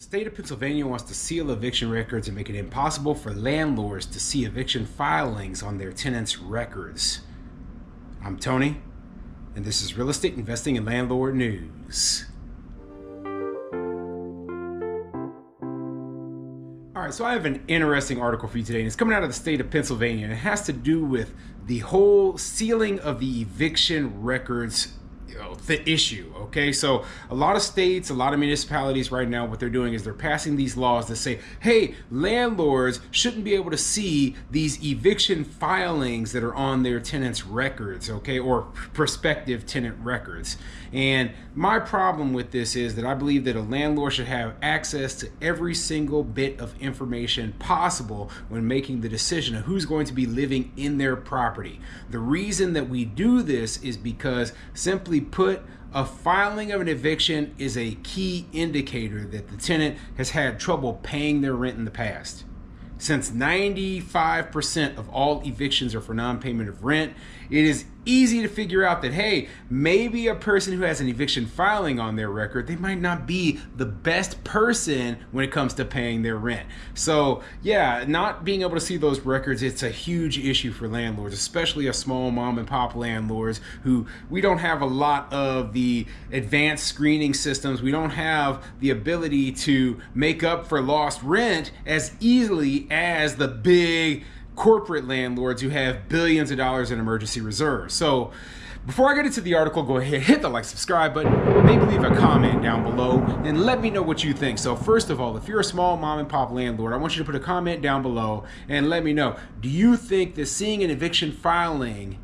state of Pennsylvania wants to seal eviction records and make it impossible for landlords to see eviction filings on their tenants' records. I'm Tony, and this is Real Estate Investing and Landlord News. All right, so I have an interesting article for you today, and it's coming out of the state of Pennsylvania, and it has to do with the whole sealing of the eviction records the issue. Okay, so a lot of states, a lot of municipalities right now, what they're doing is they're passing these laws that say, hey, landlords shouldn't be able to see these eviction filings that are on their tenants' records, okay, or prospective tenant records. And my problem with this is that I believe that a landlord should have access to every single bit of information possible when making the decision of who's going to be living in their property. The reason that we do this is because, simply put, a filing of an eviction is a key indicator that the tenant has had trouble paying their rent in the past. Since 95% of all evictions are for non-payment of rent, it is easy to figure out that, hey, maybe a person who has an eviction filing on their record, they might not be the best person when it comes to paying their rent. So yeah, not being able to see those records, it's a huge issue for landlords, especially a small mom and pop landlords who we don't have a lot of the advanced screening systems. We don't have the ability to make up for lost rent as easily as the big corporate landlords who have billions of dollars in emergency reserves. So before I get into the article, go ahead, hit the like, subscribe button, maybe leave a comment down below and let me know what you think. So first of all, if you're a small mom and pop landlord, I want you to put a comment down below and let me know, do you think that seeing an eviction filing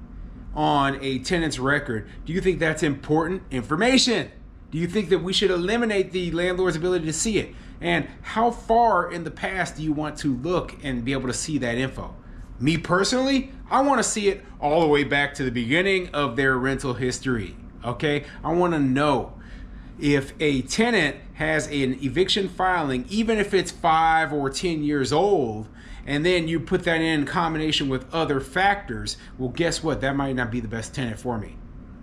on a tenant's record, do you think that's important information? Do you think that we should eliminate the landlord's ability to see it? And how far in the past do you want to look and be able to see that info? Me personally, I want to see it all the way back to the beginning of their rental history, okay? I want to know if a tenant has an eviction filing, even if it's 5 or 10 years old, and then you put that in combination with other factors, well, guess what? That might not be the best tenant for me.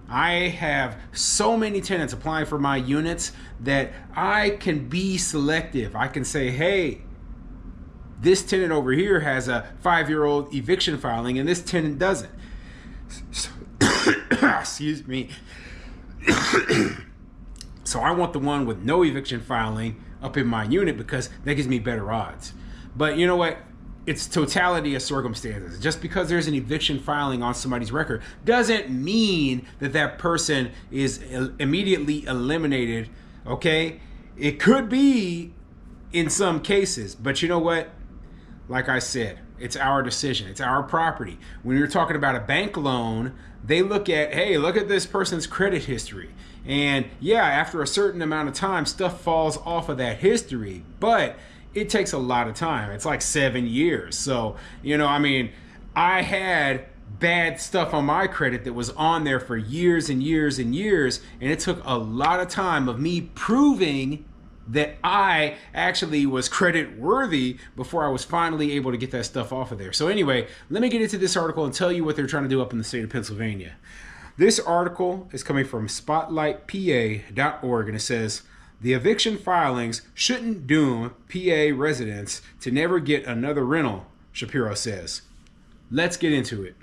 I have so many tenants applying for my units that I can be selective. I can say, hey, this tenant over here has a 5-year-old eviction filing and this tenant doesn't. So, excuse me. So I want the one with no eviction filing up in my unit because that gives me better odds. But you know what? It's totality of circumstances. Just because there's an eviction filing on somebody's record doesn't mean that that person is immediately eliminated, okay? It could be in some cases, but you know what? Like I said, it's our decision. It's our property. When you're talking about a bank loan, they look at, hey, look at this person's credit history. And yeah, after a certain amount of time, stuff falls off of that history, but it takes a lot of time. It's like 7 years. So, you know, I mean, I had bad stuff on my credit that was on there for years and years and years, and it took a lot of time of me proving that I actually was credit worthy before I was finally able to get that stuff off of there. So anyway, let me get into this article and tell you what they're trying to do up in the state of Pennsylvania. This article is coming from spotlightpa.org, and it says, the eviction filings shouldn't doom PA residents to never get another rental, Shapiro says. Let's get into it.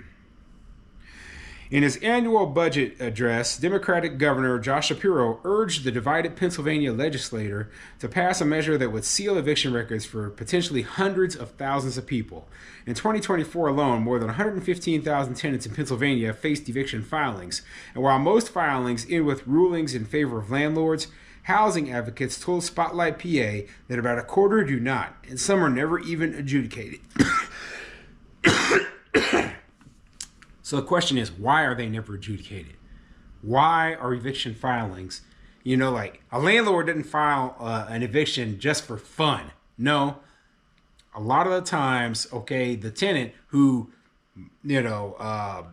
In his annual budget address, Democratic Governor Josh Shapiro urged the divided Pennsylvania legislature to pass a measure that would seal eviction records for potentially hundreds of thousands of people. In 2024 alone, more than 115,000 tenants in Pennsylvania faced eviction filings. And while most filings end with rulings in favor of landlords, housing advocates told Spotlight PA that about a quarter do not, and some are never even adjudicated. So the question is, why are they never adjudicated? Why are eviction filings, you know, like a landlord didn't file an eviction just for fun. No, a lot of the times, okay, the tenant who, you know,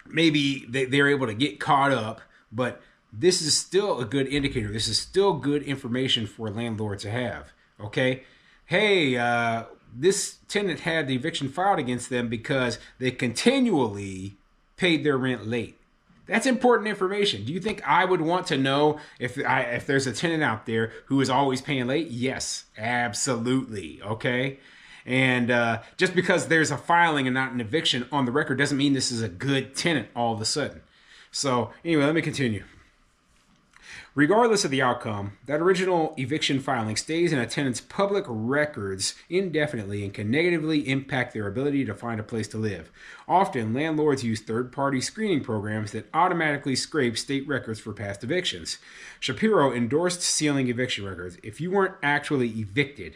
maybe they're able to get caught up, but this is still a good indicator. This is still good information for a landlord to have, okay? Hey, this tenant had the eviction filed against them because they continually paid their rent late. That's important information. Do you think I would want to know if there's a tenant out there who is always paying late? Yes, absolutely. Okay. And just because there's a filing and not an eviction on the record doesn't mean this is a good tenant all of a sudden. So anyway, let me continue. Regardless of the outcome, that original eviction filing stays in a tenant's public records indefinitely and can negatively impact their ability to find a place to live. Often, landlords use third-party screening programs that automatically scrape state records for past evictions. Shapiro endorsed sealing eviction records. If you weren't actually evicted,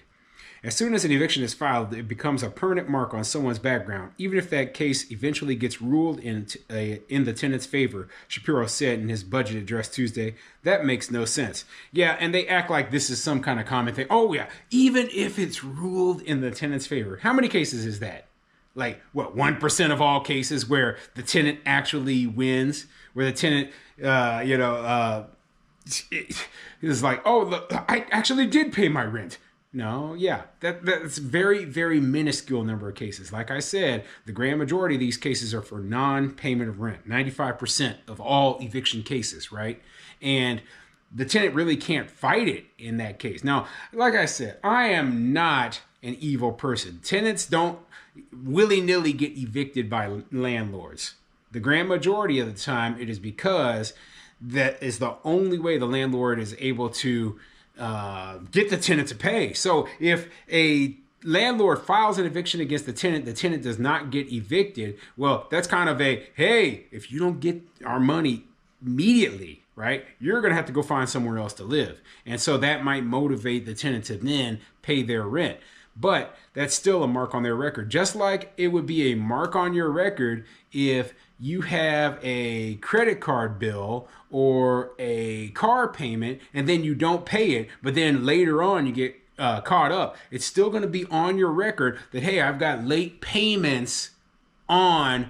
as soon as an eviction is filed, it becomes a permanent mark on someone's background, even if that case eventually gets ruled in the tenant's favor, Shapiro said in his budget address Tuesday. That makes no sense. Yeah, and they act like this is some kind of common thing. Oh, yeah, even if it's ruled in the tenant's favor. How many cases is that? Like, what, 1% of all cases where the tenant actually wins? Where the tenant, is like, oh, look, I actually did pay my rent. No, yeah, that's very, very minuscule number of cases. Like I said, the grand majority of these cases are for non-payment of rent, 95% of all eviction cases, right? And the tenant really can't fight it in that case. Now, like I said, I am not an evil person. Tenants don't willy-nilly get evicted by landlords. The grand majority of the time, it is because that is the only way the landlord is able to get the tenant to pay. So if a landlord files an eviction against the tenant does not get evicted, well, that's kind of a, hey, if you don't get our money immediately, right, you're going to have to go find somewhere else to live. And so that might motivate the tenant to then pay their rent. But that's still a mark on their record. Just like it would be a mark on your record if you have a credit card bill or a car payment and then you don't pay it, but then later on you get caught up. It's still going to be on your record that, hey, I've got late payments on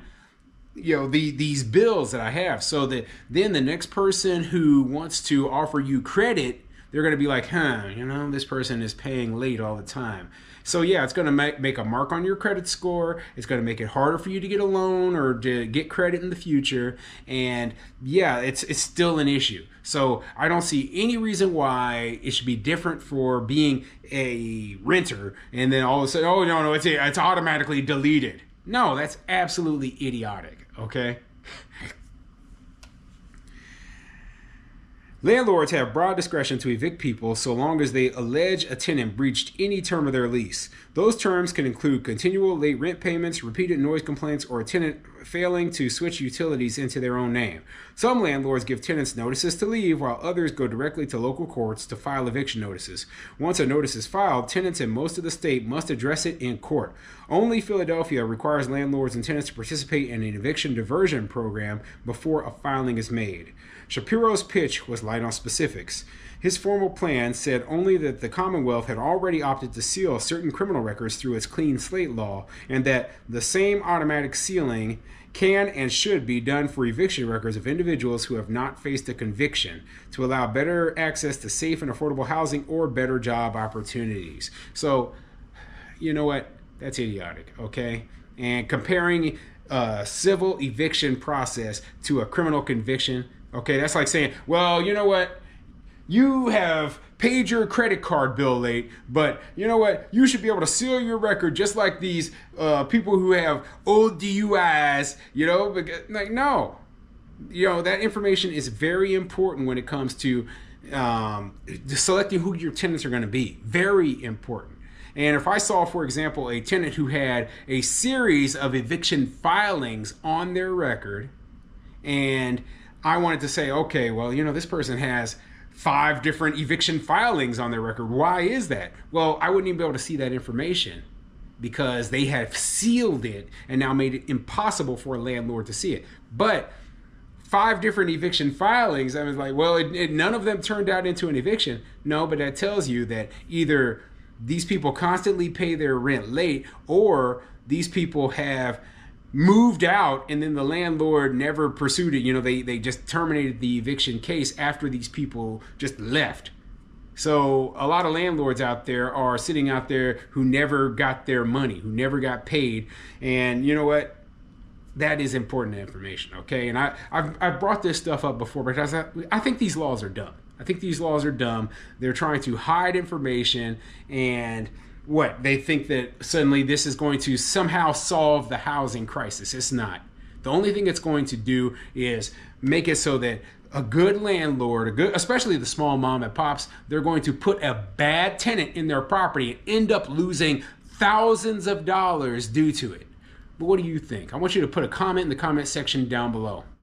these bills that I have. So that then the next person who wants to offer you credit, they're going to be like, this person is paying late all the time. So yeah, it's going to make a mark on your credit score. It's going to make it harder for you to get a loan or to get credit in the future. And yeah, it's still an issue. So I don't see any reason why it should be different for being a renter and then all of a sudden, oh no, it's automatically deleted. No, that's absolutely idiotic, okay? Landlords have broad discretion to evict people so long as they allege a tenant breached any term of their lease. Those terms can include continual late rent payments, repeated noise complaints, or a tenant failing to switch utilities into their own name. Some landlords give tenants notices to leave, while others go directly to local courts to file eviction notices. Once a notice is filed, tenants in most of the state must address it in court. Only Philadelphia requires landlords and tenants to participate in an eviction diversion program before a filing is made. Shapiro's pitch was light on specifics. His formal plan said only that the Commonwealth had already opted to seal certain criminal records through its clean slate law, and that the same automatic sealing can and should be done for eviction records of individuals who have not faced a conviction to allow better access to safe and affordable housing or better job opportunities. So, you know what? That's idiotic, okay? And comparing a civil eviction process to a criminal conviction, okay, that's like saying, well, you know what? You have paid your credit card bill late, but you know what? You should be able to seal your record just like these people who have old DUIs, like, no. That information is very important when it comes to selecting who your tenants are going to be. Very important. And if I saw, for example, a tenant who had a series of eviction filings on their record, and I wanted to say, okay, well, this person has 5 different eviction filings on their record. Why is that? Well, I wouldn't even be able to see that information because they have sealed it and now made it impossible for a landlord to see it. But 5 different eviction filings, I was like, well, none of them turned out into an eviction. No, but that tells you that either these people constantly pay their rent late or these people have moved out and then the landlord never pursued it. They just terminated the eviction case after these people just left. So a lot of landlords out there are sitting out there who never got their money, who never got paid. And you know what? that is important information, okay? And I've brought this stuff up before because I think these laws are dumb. I think these laws are dumb. They're trying to hide information, and what they think that suddenly this is going to somehow solve the housing crisis. It's not. The only thing it's going to do is make it so that a good landlord, especially the small mom and pops, they're going to put a bad tenant in their property and end up losing thousands of dollars due to it. But what do you think? I want you to put a comment in the comment section down below.